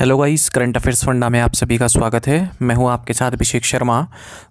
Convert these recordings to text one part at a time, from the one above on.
Hello guys, current affairs funda में आप सभी का स्वागत है। मैं हूं आपके साथ अभिषेक शर्मा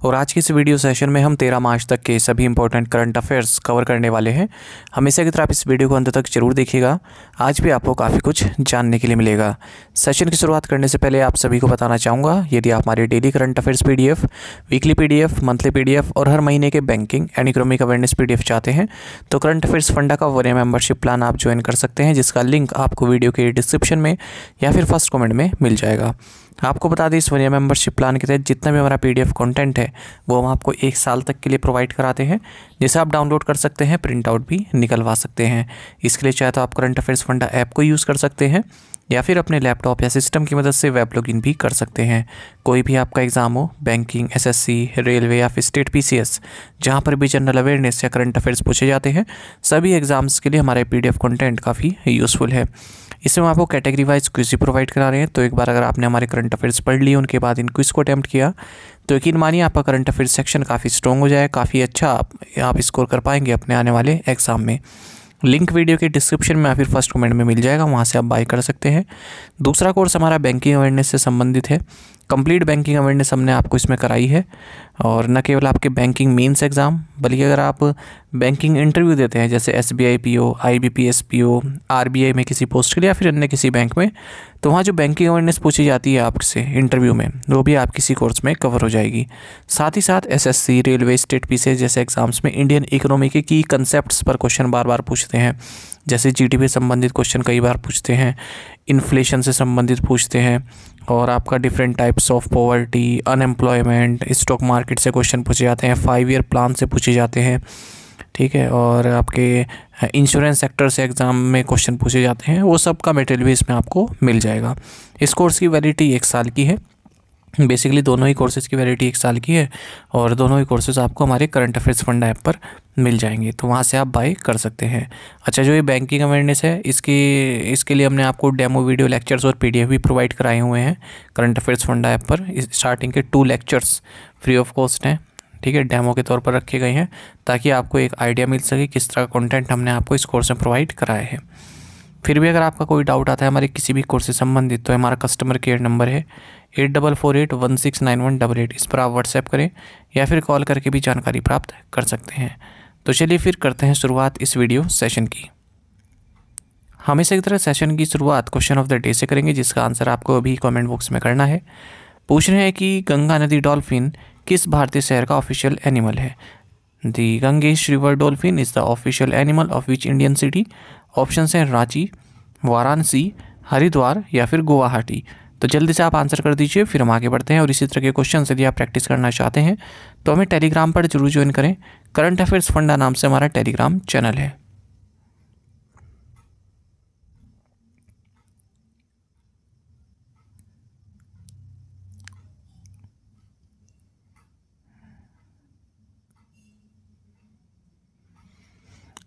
और आज की इस वीडियो सेशन में हम 13 मार्च तक के सभी इंपॉर्टेंट करंट अफेयर्स कवर करने वाले हैं। हमेशा की तरह आप इस वीडियो को अंत तक जरूर देखिएगा। आज भी आपको काफ़ी कुछ जानने के लिए मिलेगा। सेशन की शुरुआत करने से पहले आप सभी को बताना चाहूँगा, यदि आप हमारे daily current affairs PDF, weekly PDF, monthly PDF और हर महीने के banking and economic awareness PDF चाहते हैं तो करंट अफेयर्स फंडा का 1 ईयर मेंबरशिप प्लान आप ज्वाइन कर सकते हैं, जिसका लिंक आपको वीडियो के डिस्क्रिप्शन में या फिर फर्स्ट कमेंट में मिल जाएगा। आपको बता दें, इस 1 ईयर मेंबरशिप प्लान के तहत जितना भी हमारा PDF कंटेंट है वो हम आपको 1 साल तक के लिए प्रोवाइड कराते हैं, जिसे आप डाउनलोड कर सकते हैं, प्रिंट आउट भी निकलवा सकते हैं। इसके लिए चाहे तो आप करंट अफेयर्स फंडा ऐप को यूज़ कर सकते हैं या फिर अपने लैपटॉप या सिस्टम की मदद से वेब लॉगिन भी कर सकते हैं। कोई भी आपका एग्ज़ाम हो, बैंकिंग, SSC, रेलवे या फिर स्टेट PCS, जहाँ पर भी जनरल अवेयरनेस या करंट अफेयर्स पूछे जाते हैं, सभी एग्जाम्स के लिए हमारे PDF कंटेंट काफ़ी यूज़फुल है। इसमें हम आपको कैटेगरी वाइज क्विज प्रोवाइड करा रहे हैं, तो एक बार अगर आपने हमारे करंट अफेयर्स पढ़ लिए, उनके बाद इन क्विज को अटैम्प्ट किया, तो यकीन मानिए आपका करंट अफेयर्स सेक्शन काफ़ी स्ट्रॉन्ग हो जाए, काफ़ी अच्छा आप स्कोर कर पाएंगे अपने आने वाले एग्ज़ाम में। लिंक वीडियो के डिस्क्रिप्शन में या फिर फर्स्ट कमेंट में मिल जाएगा, वहाँ से आप बाय कर सकते हैं। दूसरा कोर्स हमारा बैंकिंग अवेयरनेस से संबंधित है। कंप्लीट बैंकिंग अवेयरनेस हमने आपको इसमें कराई है, और न केवल आपके बैंकिंग मेंस एग्ज़ाम, बल्कि अगर आप बैंकिंग इंटरव्यू देते हैं जैसे SBI PO, IBPS PO, RBI में किसी पोस्ट के लिए या फिर अन्य किसी बैंक में, तो वहाँ जो बैंकिंग अवेयरनेस पूछी जाती है आपसे इंटरव्यू में, वो भी आप किसी कोर्स में कवर हो जाएगी। साथ ही साथ SSC, रेलवे, स्टेट PCS जैसे एग्जाम्स में इंडियन इकोनॉमी के की कंसेप्ट्स पर क्वेश्चन बार बार पूछते हैं, जैसे GDP से संबंधित क्वेश्चन कई बार पूछते हैं, इन्फ्लेशन से संबंधित पूछते हैं, और आपका different types of poverty, unemployment, stock market से क्वेश्चन पूछे जाते हैं, 5 ईयर प्लान से पूछे जाते हैं, ठीक है, और आपके इंश्योरेंस सेक्टर से एग्ज़ाम में क्वेश्चन पूछे जाते हैं। वो सब का मटेरियल भी इसमें आपको मिल जाएगा। इस कोर्स की वैलिडिटी 1 साल की है। बेसिकली दोनों ही कोर्सेज़ की वैलिडिटी 1 साल की है, और दोनों ही कोर्सेज़ आपको हमारे करंट अफेयर्स फंडा ऐप पर मिल जाएंगे, तो वहाँ से आप बाय कर सकते हैं। अच्छा, जो ये बैंकिंग अवेयरनेस है, इसके लिए हमने आपको डेमो वीडियो लेक्चर्स और PDF भी प्रोवाइड कराए हुए हैं करंट अफेयर्स फंडा ऐप पर। स्टार्टिंग के 2 लेक्चर्स फ्री ऑफ कॉस्ट हैं, ठीक है, डेमो के तौर पर रखे गए हैं, ताकि आपको एक आइडिया मिल सके किस तरह का कंटेंट हमने आपको इस कोर्स में प्रोवाइड कराया है। फिर भी अगर आपका कोई डाउट आता है हमारे किसी भी कोर्स से संबंधित, तो हमारा कस्टमर केयर नंबर है 8448169188। इस पर आप व्हाट्सएप करें या फिर कॉल करके भी जानकारी प्राप्त कर सकते हैं। तो चलिए फिर करते हैं शुरुआत इस वीडियो सेशन की। हमेशा की तरह सेशन की शुरुआत क्वेश्चन ऑफ द डे से करेंगे, जिसका आंसर आपको अभी कमेंट बॉक्स में करना है। पूछ रहे हैं कि गंगा नदी डॉल्फिन किस भारतीय शहर का ऑफिशियल एनिमल है? The Gangetic river dolphin is the official animal of which Indian city? Option हैं रांची, वाराणसी, हरिद्वार या फिर गुवाहाटी। तो जल्दी से आप आंसर कर दीजिए, फिर हम आगे बढ़ते हैं। और इसी तरह के क्वेश्चन यदि आप प्रैक्टिस करना चाहते हैं तो हमें टेलीग्राम पर जरूर ज्वाइन करें। करंट अफेयर्स फंडा नाम से हमारा टेलीग्राम चैनल है।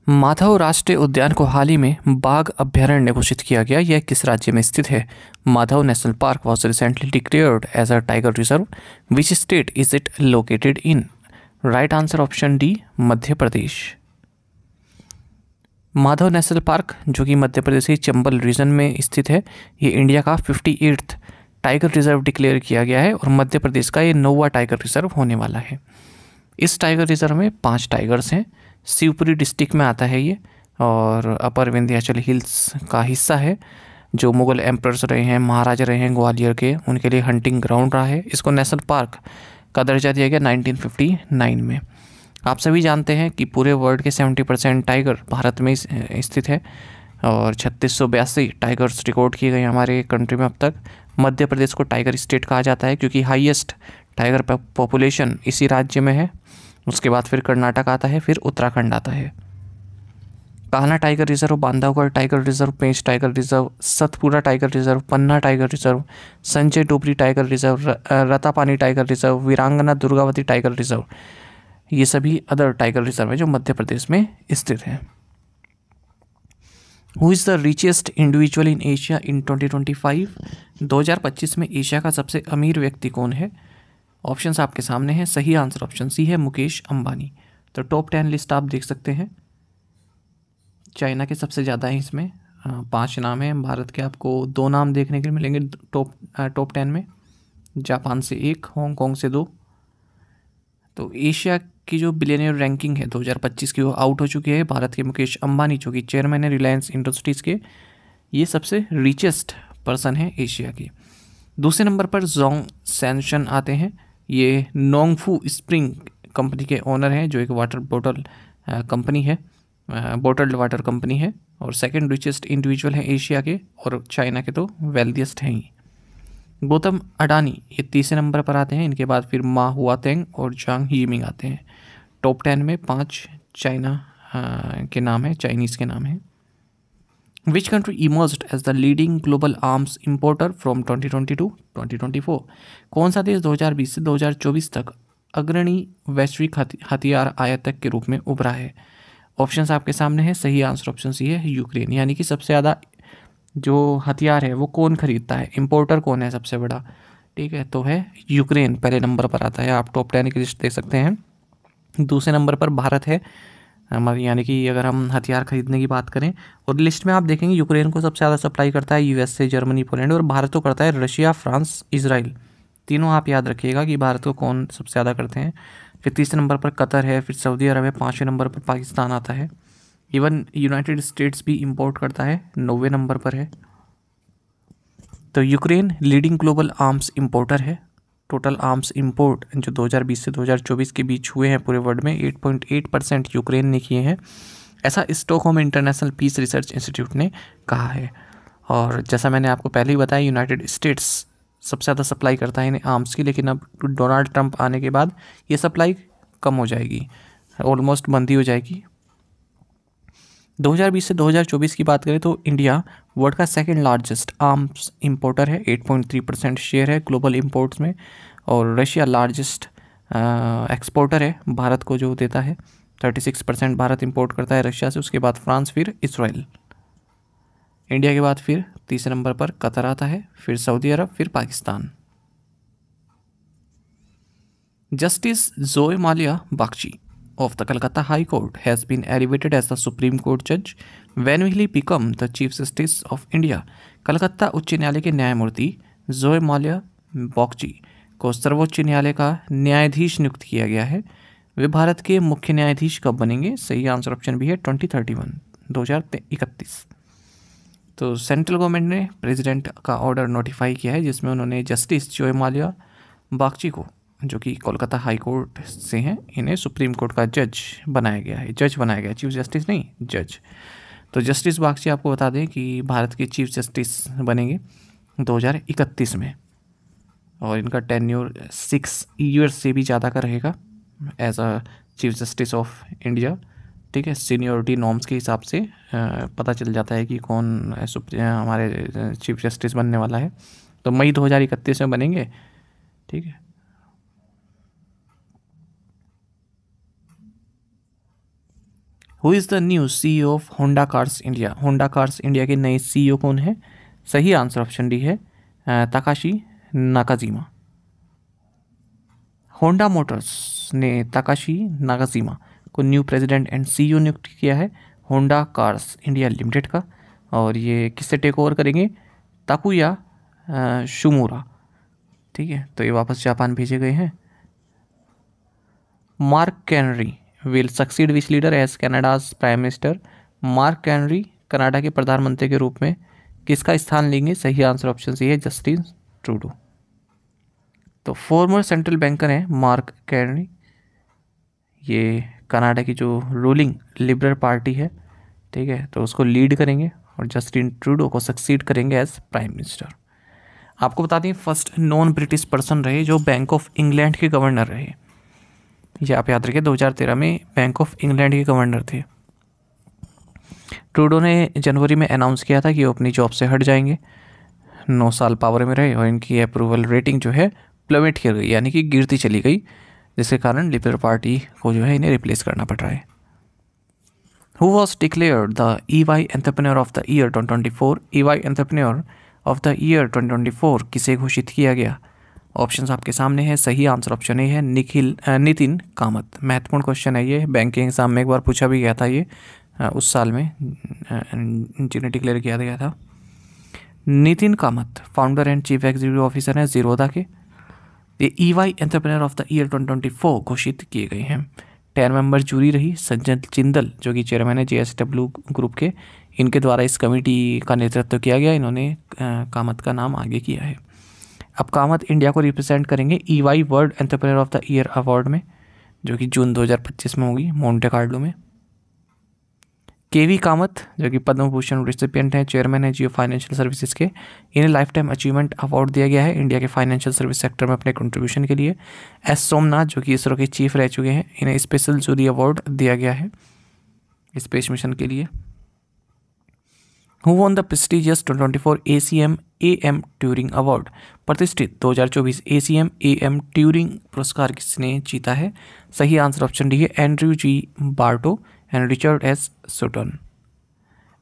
माधव राष्ट्रीय उद्यान को हाल ही में बाघ अभ्यारण्य घोषित किया गया। यह किस राज्य में स्थित है? Madhav national park was recently declared as a tiger reserve. Which state is it located in? Right answer option D, Madhya Pradesh. Madhav national park, जो कि मध्य प्रदेश के चंबल रीजन में स्थित है, ये इंडिया का 58th टाइगर रिजर्व डिक्लेयर किया गया है, और मध्य प्रदेश का ये 9वां टाइगर रिजर्व होने वाला है। इस टाइगर रिजर्व में 5 टाइगर्स हैं। शिवपुरी डिस्ट्रिक्ट में आता है ये, और अपर विंध्याचल हिल्स का हिस्सा है। जो मुगल एम्परर्स रहे हैं, महाराजा रहे हैं ग्वालियर के, उनके लिए हंटिंग ग्राउंड रहा है। इसको नेशनल पार्क का दर्जा दिया गया 1959 में। आप सभी जानते हैं कि पूरे वर्ल्ड के 70% टाइगर भारत में स्थित है, और 3682 टाइगर्स रिकॉर्ड किए गए हमारे कंट्री में अब तक। मध्य प्रदेश को टाइगर स्टेट कहा जाता है, क्योंकि हाईएस्ट टाइगर पॉपुलेशन इसी राज्य में है। उसके बाद फिर कर्नाटक आता है, फिर उत्तराखंड आता है। Kanha tiger reserve, Bandhavgarh tiger reserve, Pench tiger reserve, Satpura tiger reserve, Panna tiger reserve, Sanjay Dubri tiger reserve, Ratapani tiger reserve, Veerangana Durgavati tiger reserve, ये सभी अदर टाइगर रिजर्व है जो मध्य प्रदेश में स्थित है। Who is the richest individual in Asia in 2025? 2025 में एशिया का सबसे अमीर व्यक्ति कौन है? ऑप्शंस आपके सामने हैं। सही आंसर ऑप्शन सी है, मुकेश अंबानी। तो टॉप 10 लिस्ट आप देख सकते हैं। चाइना के सबसे ज़्यादा हैं इसमें, 5 नाम हैं भारत के, आपको 2 नाम देखने के लिए मिलेंगे टॉप 10 में। जापान से 1, हांगकांग से 2। तो एशिया की जो बिलियनियर रैंकिंग है 2025 की वो आउट हो चुकी है। भारत के मुकेश अंबानी जो कि चेयरमैन है रिलायंस इंडस्ट्रीज़ के, ये सबसे रिचेस्ट पर्सन है एशिया की। दूसरे नंबर पर जोंग सैनशन आते हैं। ये नोंगफू स्प्रिंग कंपनी के ओनर हैं, जो एक वाटर बॉटल कंपनी है, बॉटल्ड वाटर कंपनी है। और सेकंड रिचेस्ट इंडिविजुअल हैं एशिया के, और चाइना के तो वेल्दिएस्ट हैं ही। गौतम अडानी ये तीसरे नंबर पर आते हैं। इनके बाद फिर मा हुआतेंग और जांग यीमिंग आते हैं। टॉप 10 में 5 चाइना के नाम है, चाइनीज़ के नाम है। Which country emerged as the leading global arms importer from 2020 to 2024? कौन सा देश 2020 से 2024 तक अग्रणी वैश्विक हथियार आयातक के रूप में उभरा है? ऑप्शंस आपके सामने है। सही आंसर ऑप्शन सी है, यूक्रेन। यानी कि सबसे ज़्यादा जो हथियार है वो कौन खरीदता है, इम्पोर्टर कौन है सबसे बड़ा, ठीक है, तो है यूक्रेन, पहले नंबर पर आता है। आप टॉप 10 की लिस्ट देख सकते हैं। दूसरे नंबर पर भारत है हमारे, यानी कि अगर हम हथियार खरीदने की बात करें, और लिस्ट में आप देखेंगे यूक्रेन को सबसे ज़्यादा सप्लाई करता है यूएसए, जर्मनी, पोलैंड, और भारत को करता है रशिया, फ्रांस, इजराइल। तीनों आप याद रखिएगा कि भारत को कौन सबसे ज़्यादा करते हैं। फिर तीसरे नंबर पर कतर है, फिर सऊदी अरब है, 5वें नंबर पर पाकिस्तान आता है। इवन यूनाइटेड स्टेट्स भी इंपोर्ट करता है, 9वें नंबर पर है। तो Ukraine leading global arms importer है। टोटल आर्म्स इंपोर्ट जो 2020 से 2024 के बीच हुए हैं पूरे वर्ल्ड में 8.8% यूक्रेन ने किए हैं, ऐसा Stockholm International Peace Research Institute ने कहा है। और जैसा मैंने आपको पहले ही बताया, यूनाइटेड स्टेट्स सबसे ज़्यादा सप्लाई करता है इन्हें आर्म्स की, लेकिन अब डोनाल्ड ट्रंप आने के बाद ये सप्लाई कम हो जाएगी, ऑलमोस्ट बंद ही हो जाएगी। 2020 से 2024 की बात करें तो इंडिया वर्ल्ड का सेकंड लार्जेस्ट आर्म्स इंपोर्टर है, 8.3% शेयर है ग्लोबल इंपोर्ट्स में। और रशिया लार्जेस्ट एक्सपोर्टर है, भारत को जो देता है 36% भारत इंपोर्ट करता है रशिया से। उसके बाद फ्रांस, फिर इसराइल। इंडिया के बाद फिर तीसरे नंबर पर कतर आता है, फिर सऊदी अरब, फिर Pakistan. Justice Joymalya Bagchi of the Calcutta High Court has been elevated as the Supreme Court judge. When will he become the Chief Justice of India? Calcutta उच्च न्यायालय के न्यायमूर्ति जोए मालिया बागची को सर्वोच्च न्यायालय का न्यायाधीश नियुक्त किया गया है। वे भारत के मुख्य न्यायाधीश कब बनेंगे? सही आंसर ऑप्शन भी है 2031। तो सेंट्रल गवर्नमेंट ने प्रेसिडेंट का ऑर्डर नोटिफाई किया है, जिसमें उन्होंने जस्टिस जोए मालिया बागची को, जो कि कोलकाता हाई कोर्ट से हैं, इन्हें सुप्रीम कोर्ट का जज बनाया गया है। जज बनाया गया, चीफ जस्टिस नहीं, जज। तो जस्टिस बागची आपको बता दें कि भारत के चीफ जस्टिस बनेंगे 2031 में, और इनका टेन्योर 6 ईयर्स से भी ज़्यादा का रहेगा as a chief justice of India. ठीक है, सीनियोरिटी नॉर्म्स के हिसाब से पता चल जाता है कि कौन हमारे चीफ जस्टिस बनने वाला है। तो मई 2031 में बनेंगे। ठीक है, who is the new CEO of Honda cars India? Honda cars India के नए CEO कौन है? सही आंसर ऑप्शन डी है ताकाशी नाकाजीमा। होंडा मोटर्स ने ताकाशी नाकाजीमा को न्यू प्रेसिडेंट एंड CEO नियुक्त किया है होंडा कार्स इंडिया लिमिटेड का। और ये किससे टेक ओवर करेंगे? ताकुया शुमुरा। ठीक है, तो ये वापस जापान भेजे गए हैं। मार्क कैनरी will succeed which leader as Canada's prime minister? Mark कैनरी कनाडा के प्रधानमंत्री के रूप में किसका स्थान लेंगे? सही आंसर ऑप्शन सी है जस्टिन ट्रूडो। तो फॉर्मर सेंट्रल बैंकर हैं मार्क कैनरी, ये कनाडा की जो रूलिंग लिबरल पार्टी है, ठीक है, तो उसको लीड करेंगे, और जस्टिन ट्रूडो को सक्सीड करेंगे एज प्राइम मिनिस्टर। आपको बता दें फर्स्ट नॉन ब्रिटिश पर्सन रहे जो बैंक ऑफ इंग्लैंड के गवर्नर रहे। ये आप याद रखिए, 2013 में बैंक ऑफ इंग्लैंड के गवर्नर थे। ट्रूडो ने जनवरी में अनाउंस किया था कि वो अपनी जॉब से हट जाएंगे। 9 साल पावर में रहे और इनकी अप्रूवल रेटिंग जो है प्लमेट कर गई, यानी कि गिरती चली गई, जिसके कारण लिबरल पार्टी को जो है इन्हें रिप्लेस करना पड़ रहा है। Who was declared the EY entrepreneur of the year 2024? EY entrepreneur of the year 2024 किसे घोषित किया गया? ऑप्शंस आपके सामने है। सही आंसर ऑप्शन ए है नितिन कामत। महत्वपूर्ण क्वेश्चन है ये, बैंकिंग एग्जाम में एक बार पूछा भी गया था ये, उस साल में जिन्हें डिक्लेयर किया गया था। Nitin Kamat founder and chief executive officer हैं जीरोधा के। ये EY entrepreneur of the year 2024 घोषित किए गए हैं। 10 मेंबर जूरी रही सज्जन जिंदल जो कि चेयरमैन है JSW ग्रुप के, इनके द्वारा इस कमेटी का नेतृत्व किया गया। इन्होंने कामत का नाम आगे किया है। अब कामत इंडिया को रिप्रेजेंट करेंगे EY world entrepreneur of the year award में, जो कि जून 2025 में होगी मोंटे कार्लो में। KV कामत जो कि पद्म भूषण रिसिपिएंट हैं, चेयरमैन है जियो फाइनेंशियल सर्विसेज के, इन्हें लाइफ टाइम अचीवमेंट अवार्ड दिया गया है इंडिया के फाइनेंशियल सर्विस सेक्टर में अपने कंट्रीब्यूशन के लिए। S सोमनाथ जो कि इसरो के चीफ रह चुके हैं, इन्हें स्पेशल जूरी अवार्ड दिया गया है स्पेस मिशन के लिए। Who won the prestigious 2024 ACM AM Turing award, प्रतिष्ठित 2024 ACM AM ट्यूरिंग पुरस्कार किसने जीता है? सही आंसर ऑप्शन डी है Andrew G Barto and Richard S Sutton.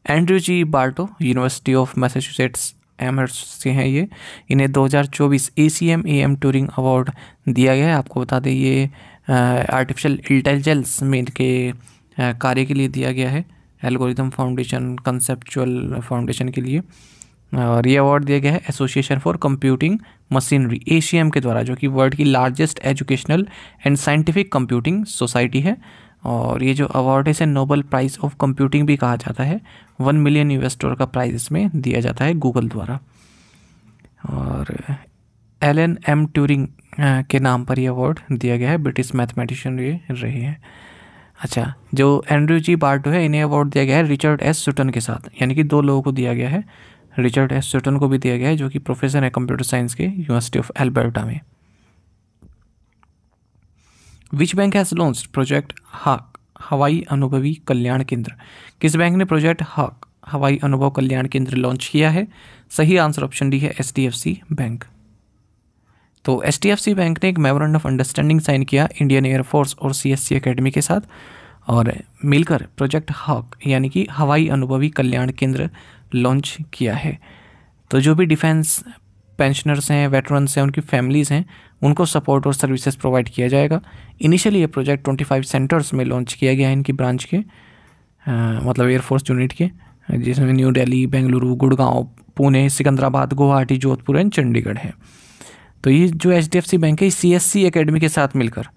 Andrew G Barto University of Massachusetts Amherst से हैं ये। इन्हें 2024 ACM AM ट्यूरिंग अवार्ड दिया गया है। आपको बता दें ये आर्टिफिशियल इंटेलिजेंस में इनके कार्य के लिए दिया गया है, एल्गोरिथम फाउंडेशन कंसेप्चुअल फाउंडेशन के लिए। और ये अवार्ड दिया गया है association for computing machinery ACM के द्वारा, जो कि वर्ल्ड की largest educational and scientific computing society है। और ये जो अवार्ड है इसे नोबेल प्राइज़ ऑफ कंप्यूटिंग भी कहा जाता है। $1 मिलियन का प्राइज़ इसमें दिया जाता है गूगल द्वारा। और एलन एम ट्यूरिंग के नाम पर यह अवार्ड दिया गया है, ब्रिटिश मैथमेटिशियन ये रहे हैं। अच्छा, जो एंड्रयू जी बार्टो है इन्हें अवार्ड दिया गया है रिचर्ड एस सुटन के साथ, यानी कि 2 लोगों को दिया गया है। रिचर्ड एस सुटन को भी दिया गया है जो कि प्रोफेसर है कंप्यूटर साइंस के यूनिवर्सिटी ऑफ एल्बर्टा में। Which bank has launched project हक हवाई अनुभवी कल्याण केंद्र, किस बैंक ने प्रोजेक्ट हक हवाई अनुभव कल्याण केंद्र लॉन्च किया है? सही आंसर ऑप्शन डी है HDFC बैंक। तो HDFC बैंक ने एक मेमोरेंडम ऑफ अंडरस्टैंडिंग साइन किया इंडियन एयरफोर्स और CSC एकेडमी के साथ, और मिलकर प्रोजेक्ट हक यानी कि हवाई अनुभवी कल्याण केंद्र लॉन्च किया है। तो जो भी डिफेंस पेंशनर्स हैं, वेटरन्स हैं, उनकी फैमिलीज़ हैं, उनको सपोर्ट और सर्विसेज प्रोवाइड किया जाएगा। इनिशियली ये प्रोजेक्ट 25 सेंटर्स में लॉन्च किया गया है इनकी ब्रांच के, मतलब एयरफोर्स यूनिट के, जिसमें न्यू दिल्ली, बेंगलुरु, गुड़गांव, पुणे, सिकंदराबाद, गुवाहाटी, जोधपुर एंड चंडीगढ़ है। तो ये जो HDFC बैंक है CSC एकेडमी के साथ मिलकर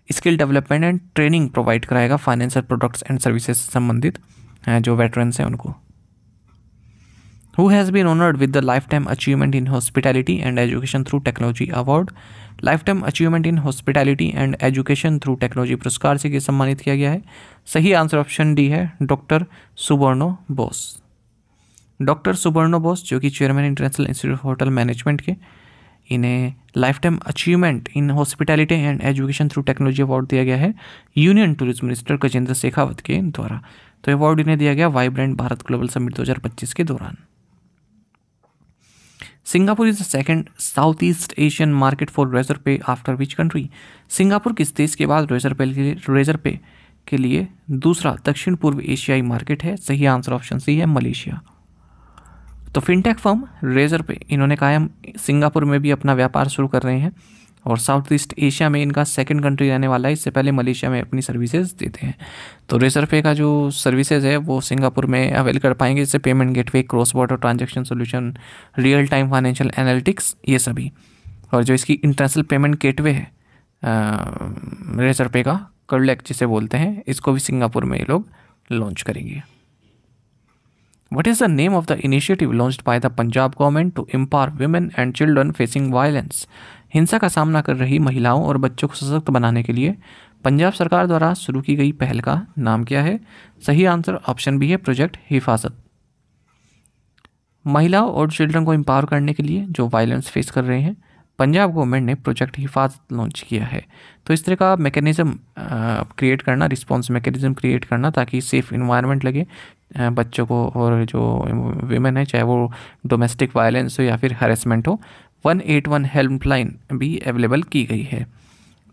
skill development and training provide कराएगा फाइनेंशियल प्रोडक्ट्स एंड सर्विसेज से संबंधित जो वेटरन्स हैं उनको। Who has been honored with the Lifetime Achievement in Hospitality and Education through Technology Award? Lifetime Achievement in Hospitality and Education through Technology पुरस्कार से सम्मानित किया गया है। सही आंसर ऑप्शन डी है डॉक्टर सुबर्णो बोस। डॉक्टर सुबर्णो बोस जो कि chairman international institute of hotel management के, इन्हें life time achievement in hospitality and education through technology award दिया गया है union tourism minister Gajendra Shekhawat के द्वारा। तो अवार्ड इन्हें दिया गया वाइब्रेंट भारत ग्लोबल समिट 2025 के दौरान। Singapore is the second south east Asian market for Razorpay after which country? Singapore किस देश के बाद रेजर पे के लिए दूसरा दक्षिण पूर्व एशियाई मार्केट है? सही आंसर ऑप्शन सी है मलेशिया। तो फिनटेक फर्म रेजर पे इन्होंने कहा हम सिंगापुर में भी अपना व्यापार शुरू कर रहे हैं और साउथ ईस्ट एशिया में इनका सेकंड कंट्री रहने वाला है। इससे पहले मलेशिया में अपनी सर्विसेज देते हैं। तो रेजर पे का जो सर्विसेज है वो सिंगापुर में अवेल कर पाएंगे, जैसे payment gateway, cross border transaction solution, real time financial analytics, ये सभी। और जो इसकी इंटरनेशनल पेमेंट गेटवे है रेजर पे का, कर्लेक जिसे बोलते हैं, इसको भी सिंगापुर में ये लोग लॉन्च करेंगे। What is the name of the initiative launched by the Punjab government to empower women and children facing violence? हिंसा का सामना कर रही महिलाओं और बच्चों को सशक्त बनाने के लिए पंजाब सरकार द्वारा शुरू की गई पहल का नाम क्या है? सही आंसर ऑप्शन बी है प्रोजेक्ट हिफाजत। महिलाओं और चिल्ड्रन को एम्पावर करने के लिए जो वायलेंस फेस कर रहे हैं, पंजाब गवर्नमेंट ने प्रोजेक्ट हिफाजत लॉन्च किया है। तो इस तरह का मैकेनिज्म क्रिएट करना, रिस्पॉन्स मैकेनिज्म क्रिएट करना, ताकि सेफ इन्वायरमेंट लगे बच्चों को और जो वीमेन है, चाहे वो डोमेस्टिक वायलेंस हो या फिर हरेसमेंट हो। 181 हेल्पलाइन भी अवेलेबल की गई है।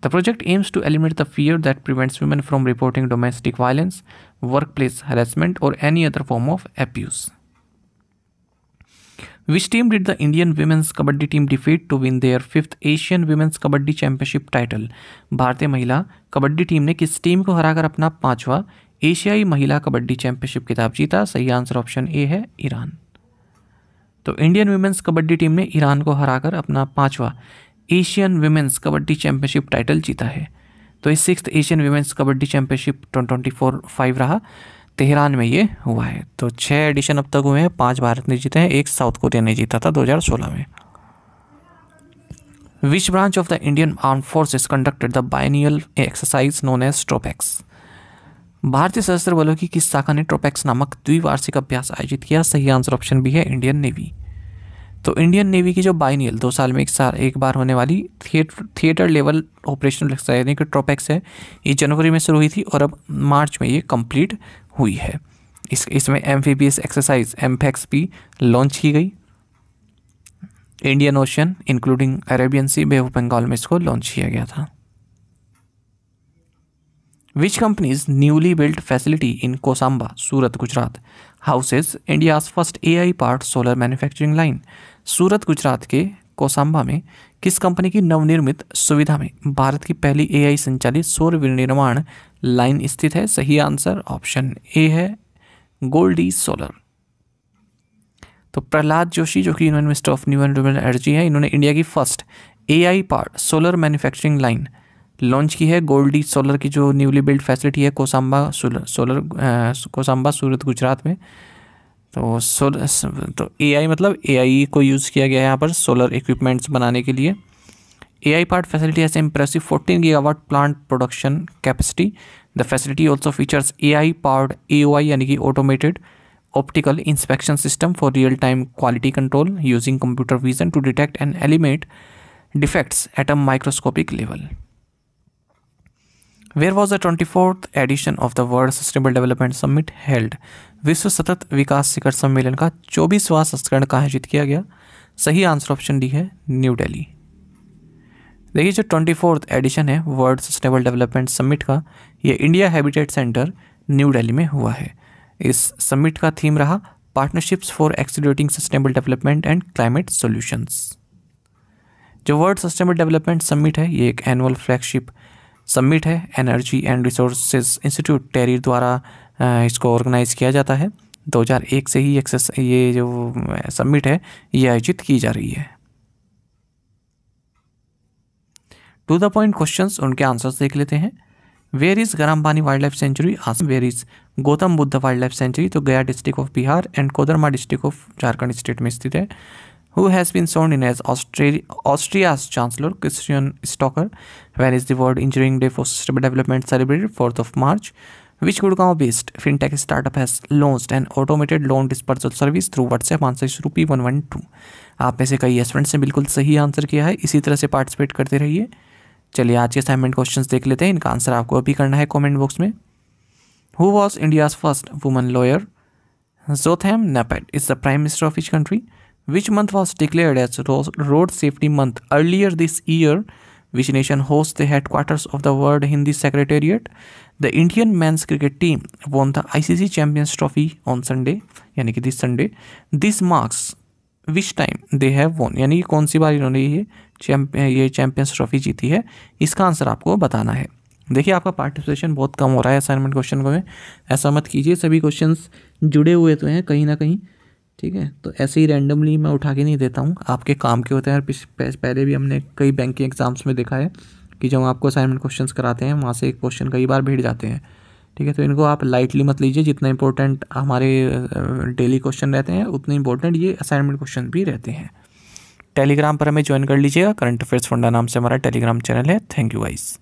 The project aims to eliminate the fear that prevents women from reporting domestic violence, work place harassment और any other form of abuse. Which team did the Indian women's kabaddi team defeat to win their 5th Asian Women's kabaddi championship title? भारतीय महिला kabaddi team ने किस team को हराकर अपना 5वां एशियाई महिला कबड्डी चैंपियनशिप खिताब जीता? सही आंसर ऑप्शन ए है ईरान। तो इंडियन विमेंस कबड्डी टीम ने ईरान को हराकर अपना 5वां Asian women's kabaddi championship title जीता है। तो इस 6th Asian women's kabaddi championship 2024-5 रहा, तेहरान में ये हुआ है। तो 6 एडिशन अब तक हुए हैं, 5 भारत ने जीते हैं, 1 साउथ कोरिया ने जीता था 2016 में। Which branch of the Indian arm forces conducted the biennial exercise known as TROPEX? भारतीय सशस्त्र बलों की किस शाखा ने ट्रोपेक्स नामक द्विवार्षिक अभ्यास आयोजित किया? सही आंसर ऑप्शन बी है इंडियन नेवी। तो इंडियन नेवी की जो बाइनियल 2 साल में एक बार होने वाली थिएटर लेवल ऑपरेशनल एक्सरसाइज यानी कि ट्रोपेक्स है, ये जनवरी में शुरू हुई थी और अब मार्च में ये कंप्लीट हुई है। इसमें एम्फीबियस एक्सरसाइज एम्फेक्स भी लॉन्च की गई। Indian Ocean including Arabian Sea, Bay of Bengal में इसको लॉन्च किया गया था। Which company's newly built facility in Kosamba, Surat Gujarat houses India's first AI-powered solar manufacturing line? Surat Gujarat के कोसांबा में किस कंपनी की नवनिर्मित सुविधा में भारत की पहली AI संचालित सौर विनिर्माण लाइन स्थित है? सही आंसर ऑप्शन ए है गोल्डी सोलर। तो प्रहलाद जोशी जो कि union minister of new and renewable energy है, इन्होंने इंडिया की first AI-powered solar manufacturing line launch की है। गोल्डी सोलर की जो न्यूली बिल्ड फैसिलिटी है कोसांबा कोसांबा सूरत गुजरात में। तो AI मतलब AI को यूज़ किया गया है यहाँ पर सोलर इक्विपमेंट्स बनाने के लिए। AI part facility has impressive 14 gigawatt plant production capacity. The facility also features AI powered AOI यानी कि automated optical inspection system for real time quality control using computer vision to detect and eliminate defects at a microscopic level. Where was the 24th edition of the World Sustainable Development Summit held? विश्व सतत विकास शिखर सम्मेलन का 24वां संस्करण कहाँ आयोजित किया गया? सही आंसर ऑप्शन डी है न्यू दिल्ली। देखिए जो 24th एडिशन है वर्ल्ड सस्टेनेबल डेवलपमेंट समिट का, ये India habitat centre new Delhi में हुआ है। इस समिट का थीम रहा partnerships for accelerating sustainable development and climate solutions. जो वर्ल्ड सस्टेनेबल डेवलपमेंट समिट है ये एक एनुअल फ्लैगशिप समिट है। एनर्जी एंड रिसोर्सेज इंस्टीट्यूट टेरी द्वारा इसको ऑर्गेनाइज किया जाता है। 2001 से ही ये जो समिट है ये आयोजित की जा रही है। टू द पॉइंट क्वेश्चंस, उनके आंसर्स देख लेते हैं। Where is Garampani wildlife sanctuary? Assam. Where is Gautam Buddha wildlife sanctuary? तो Gaya district of Bihar and Koderma district of Jharkhand state में स्थित है। Who has been sworn in as Austria's Chancellor Christian Stocker? When is the World Engineering Day for Sustainable Development celebrated? 4th of March. Which Gurgaon-based fintech startup has launched an automated loan dispersal service through WhatsApp? Answer इस रुपी 112। आप में से कई students ने बिल्कुल सही answer किया है, इसी तरह से पार्टिसिपेट करते रहिए। चलिए आज के असाइनमेंट क्वेश्चंस देख लेते हैं, इनका आंसर आपको अभी करना है कमेंट बॉक्स में। Who was India's first woman lawyer? Zotham Napet is the Prime Minister of which country? Which month was declared as Road Safety Month earlier this year? Which nation hosts the headquarters of the World Hindi Secretariat? The Indian men's cricket team won the ICC Champions Trophy on Sunday, यानी कि this Sunday. This marks which time they have won, यानी कि कौन सी बार इन्होंने ये champions trophy जीती है? इसका आंसर आपको बताना है। देखिए आपका पार्टिसिपेशन बहुत कम हो रहा है असाइनमेंट क्वेश्चन में, ऐसा मत कीजिए, सभी क्वेश्चंस जुड़े हुए तो हैं कहीं ना कहीं, ठीक है। तो ऐसे ही रैंडमली मैं उठा के नहीं देता हूँ, आपके काम के होते हैं। पहले भी हमने कई बैंकिंग एग्जाम्स में देखा है कि जब आपको असाइनमेंट क्वेश्चंस कराते हैं वहाँ से एक क्वेश्चन कई बार भेज जाते हैं, ठीक है। तो इनको आप लाइटली मत लीजिए, जितना इंपॉर्टेंट हमारे डेली क्वेश्चन रहते हैं उतने इंपॉर्टेंट ये असाइनमेंट क्वेश्चन भी रहते हैं। टेलीग्राम पर हमें ज्वाइन कर लीजिएगा, करंट अफेयर्स फंडा नाम से हमारा टेलीग्राम चैनल है। Thank you guys.